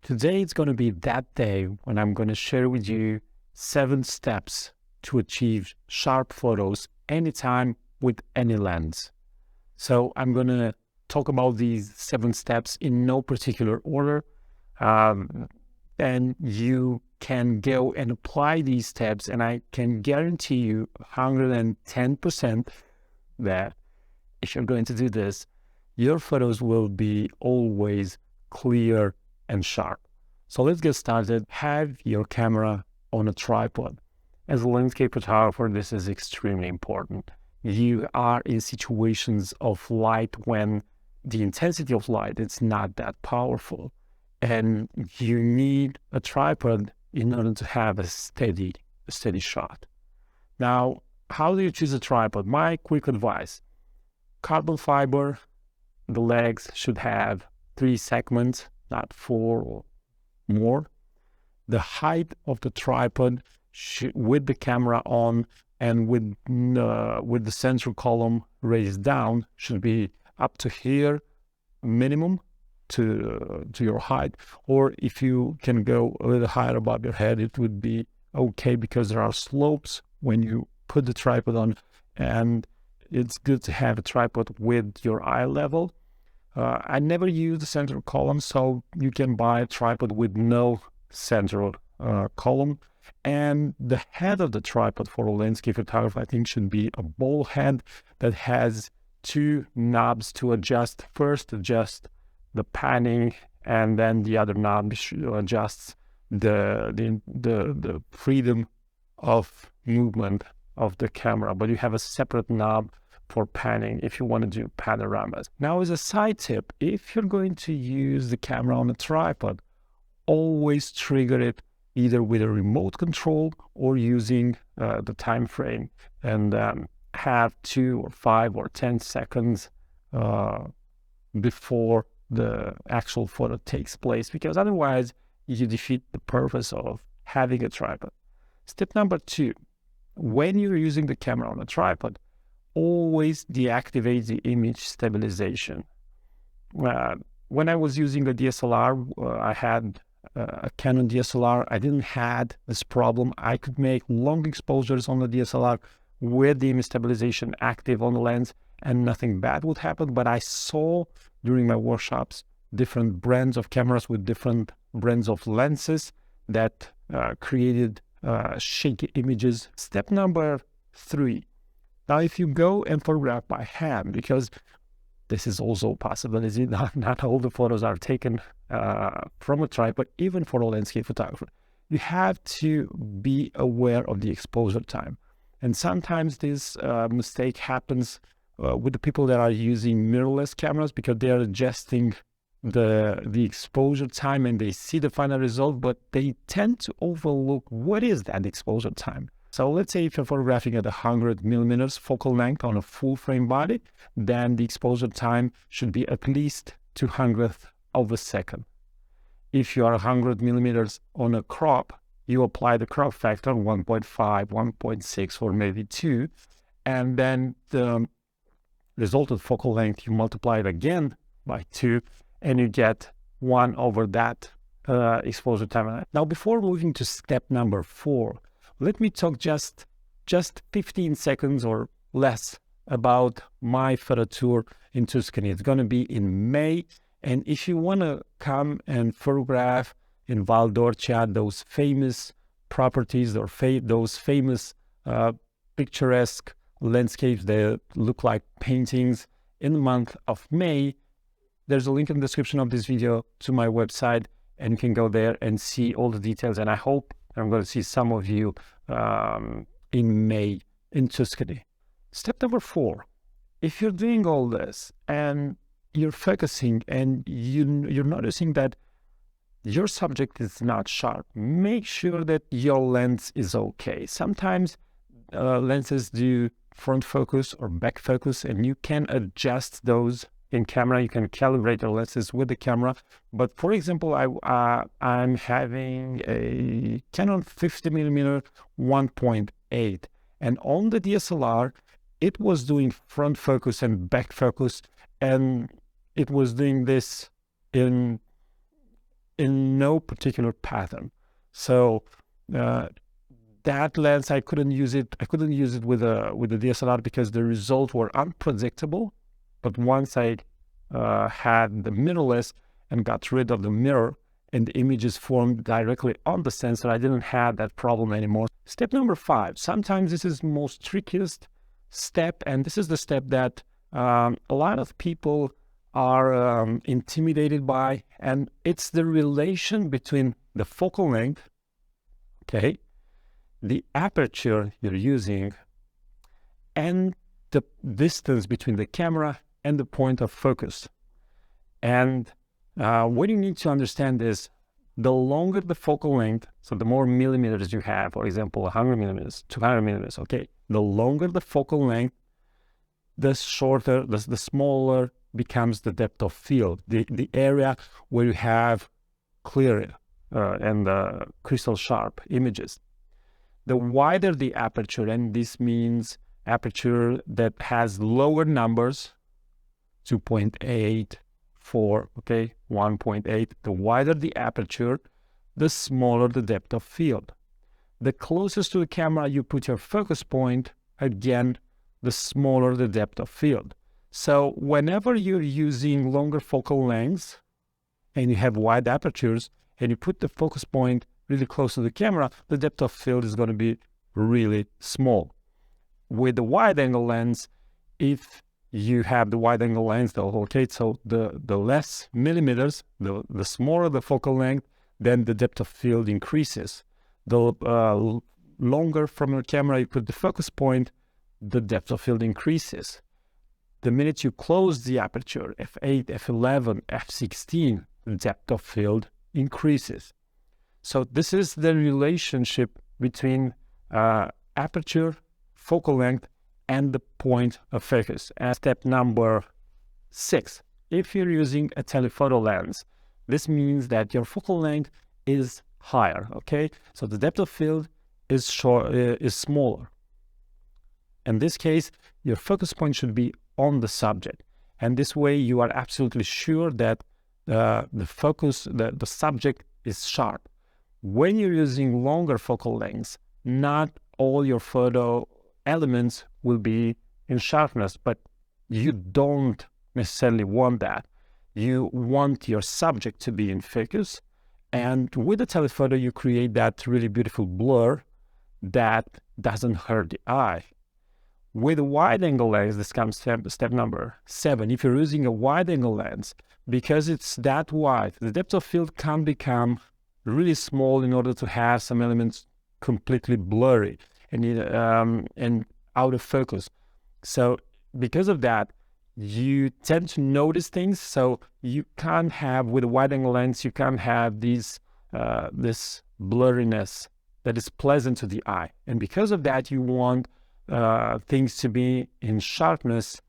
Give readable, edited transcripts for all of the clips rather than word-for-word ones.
Today it's going to be that day when I'm going to share with you 7 steps to achieve sharp photos anytime with any lens. So I'm going to talk about these 7 steps in no particular order. And you can go and apply these steps, and I can guarantee you 110% that if you're going to do this, your photos will be always clear and sharp. So let's get started. Have your camera on a tripod. As a landscape photographer, this is extremely important. You are in situations of light when the intensity of light is not that powerful, and you need a tripod in order to have a steady shot. Now, how do you choose a tripod? My quick advice: carbon fiber. The legs should have 3 segments, not 4 or more. The height of the tripod with the camera on and with the central column raised down should be up to here minimum to your height, or if you can go a little higher above your head, it would be okay, because there are slopes when you put the tripod on, and it's good to have a tripod with your eye level. I never use the central column, so you can buy a tripod with no central column. And the head of the tripod for a landscape photographer, I think, should be a ball head that has 2 knobs to adjust. First, adjust the panning, and then the other knob adjusts the freedom of movement of the camera. But you have a separate knob for panning if you want to do panoramas. Now, as a side tip, if you're going to use the camera on a tripod, always trigger it either with a remote control or using the time frame, and have 2 or 5 or 10 seconds before the actual photo takes place, because otherwise you defeat the purpose of having a tripod. Step number 2, when you're using the camera on a tripod, always deactivate the image stabilization. When I was using the DSLR, I had a Canon DSLR. I didn't had this problem. I could make long exposures on the DSLR with the image stabilization active on the lens, and nothing bad would happen. But I saw during my workshops different brands of cameras with different brands of lenses that created shaky images. Step number 3. Now, if you go and photograph by hand, because this is also a possibility, not all the photos are taken from a tripod, even for a landscape photographer, you have to be aware of the exposure time. And sometimes this mistake happens with the people that are using mirrorless cameras, because they are adjusting the exposure time and they see the final result, but they tend to overlook what is that exposure time. So let's say if you're photographing at 100 millimeters focal length on a full frame body, then the exposure time should be at least 200th of a second. If you are 100 millimeters on a crop, you apply the crop factor 1.5, 1.6, or maybe 2, and then the resultant focal length, you multiply it again by 2, and you get 1 over that exposure time. Now, before moving to step number 4, let me talk just 15 seconds or less about my photo tour in Tuscany. It's going to be in May. And if you want to come and photograph in Val d'Orcia, those famous properties or those famous picturesque landscapes that look like paintings, in the month of May, there's a link in the description of this video to my website, and you can go there and see all the details. And I hope I'm going to see some of you in May in Tuscany. Step number 4, if you're doing all this and you're focusing and you're noticing that your subject is not sharp, make sure that your lens is okay. Sometimes lenses do front focus or back focus, and you can adjust those in camera. You can calibrate your lenses with the camera. But for example, I'm having a Canon 50mm 1.8, and on the DSLR, it was doing front focus and back focus, and it was doing this in in no particular pattern. So that lens, I couldn't use it with the DSLR because the results were unpredictable. But once I had the mirrorless and got rid of the mirror and the images formed directly on the sensor, I didn't have that problem anymore. Step number 5. Sometimes this is the most trickiest step, and this is the step that a lot of people are intimidated by, and it's the relation between the focal length, okay, the aperture you're using, and the distance between the camera and the point of focus. And what you need to understand is the longer the focal length, so the more millimeters you have, for example, 100 millimeters, 200 millimeters, okay, the longer the focal length, the shorter, the smaller becomes the depth of field, the area where you have clear and crystal sharp images. The wider the aperture, and this means aperture that has lower numbers, 2.8, 4, okay, 1.8, the wider the aperture, the smaller the depth of field. The closest to the camera you put your focus point, again, the smaller the depth of field. So whenever you're using longer focal lengths and you have wide apertures and you put the focus point really close to the camera, the depth of field is going to be really small. With the wide angle lens, if you have the wide angle lens, so the less millimeters, the smaller the focal length, then the depth of field increases. The longer from your camera you put the focus point, the depth of field increases. The minute you close the aperture, f8, f11, f16, the depth of field increases. So this is the relationship between aperture, focal length, and the point of focus. And step number 6, if you're using a telephoto lens, this means that your focal length is higher, okay? So the depth of field is smaller. In this case, your focus point should be on the subject. And this way you are absolutely sure that the subject is sharp. When you're using longer focal lengths, not all your photo elements will be in sharpness, but you don't necessarily want that. You want your subject to be in focus, and with the telephoto you create that really beautiful blur that doesn't hurt the eye. With a wide angle lens, this comes step number 7. If you're using a wide angle lens, because it's that wide, the depth of field can become really small in order to have some elements completely blurry and out of focus. So because of that, you tend to notice things. So you can't have, with a wide angle lens, you can't have this blurriness that is pleasant to the eye. And because of that, you want things to be in sharpness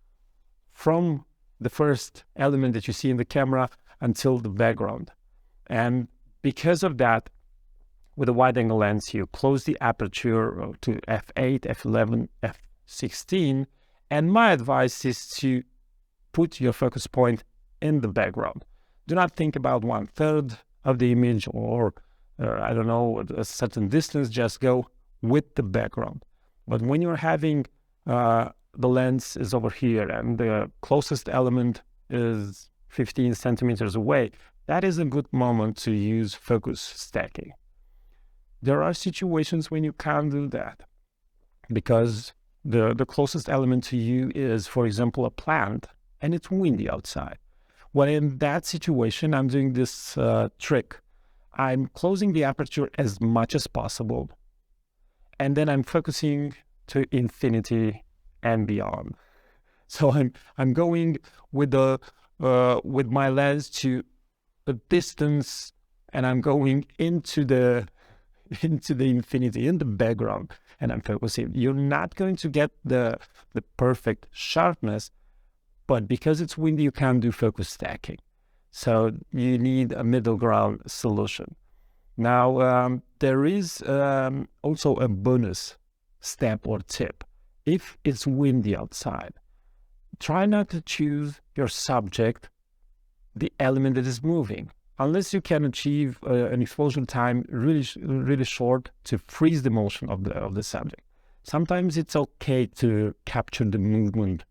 from the first element that you see in the camera until the background. And because of that, with a wide angle lens, you close the aperture to f8, f11, f16, and my advice is to put your focus point in the background. Do not think about 1/3 of the image or I don't know, a certain distance, just go with the background. But when you're having the lens is over here and the closest element is 15 centimeters away, that is a good moment to use focus stacking. There are situations when you can't do that because the closest element to you is, for example, a plant and it's windy outside. Well, in that situation, I'm doing this trick. I'm closing the aperture as much as possible, and then I'm focusing to infinity and beyond. So I'm going with my lens to a distance, and I'm going into the infinity in the background, and I'm focusing. You're not going to get the perfect sharpness, but because it's windy, you can't do focus stacking. So you need a middle ground solution. Now, there is also a bonus step or tip. If it's windy outside, try not to choose your subject, the element that is moving. unless you can achieve an exposure time really short to freeze the motion of the subject. Sometimes it's okay to capture the movement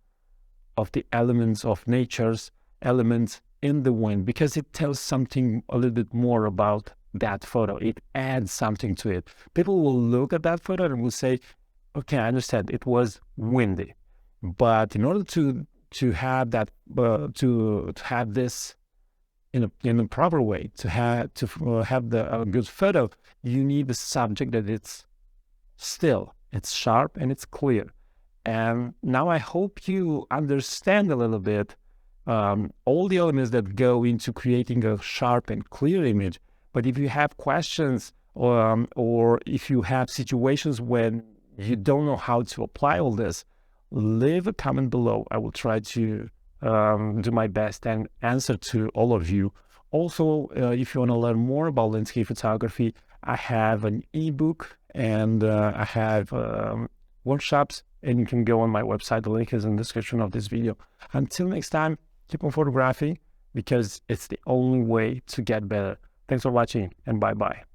of the elements of nature's elements in the wind, because it tells something a little bit more about that photo. It adds something to it. People will look at that photo and will say, okay, I understand it was windy, but in order to have that to have this in a proper way, to have the good photo, you need the subject that it's still, it's sharp, and it's clear. And now I hope you understand a little bit all the elements that go into creating a sharp and clear image. But if you have questions, or if you have situations when you don't know how to apply all this, leave a comment below. I will try to do my best and answer to all of you. Also, if you want to learn more about landscape photography, I have an ebook, and I have workshops, and you can go on my website. The link is in the description of this video. Until next time, keep on photographing, because it's the only way to get better. Thanks for watching, and bye-bye.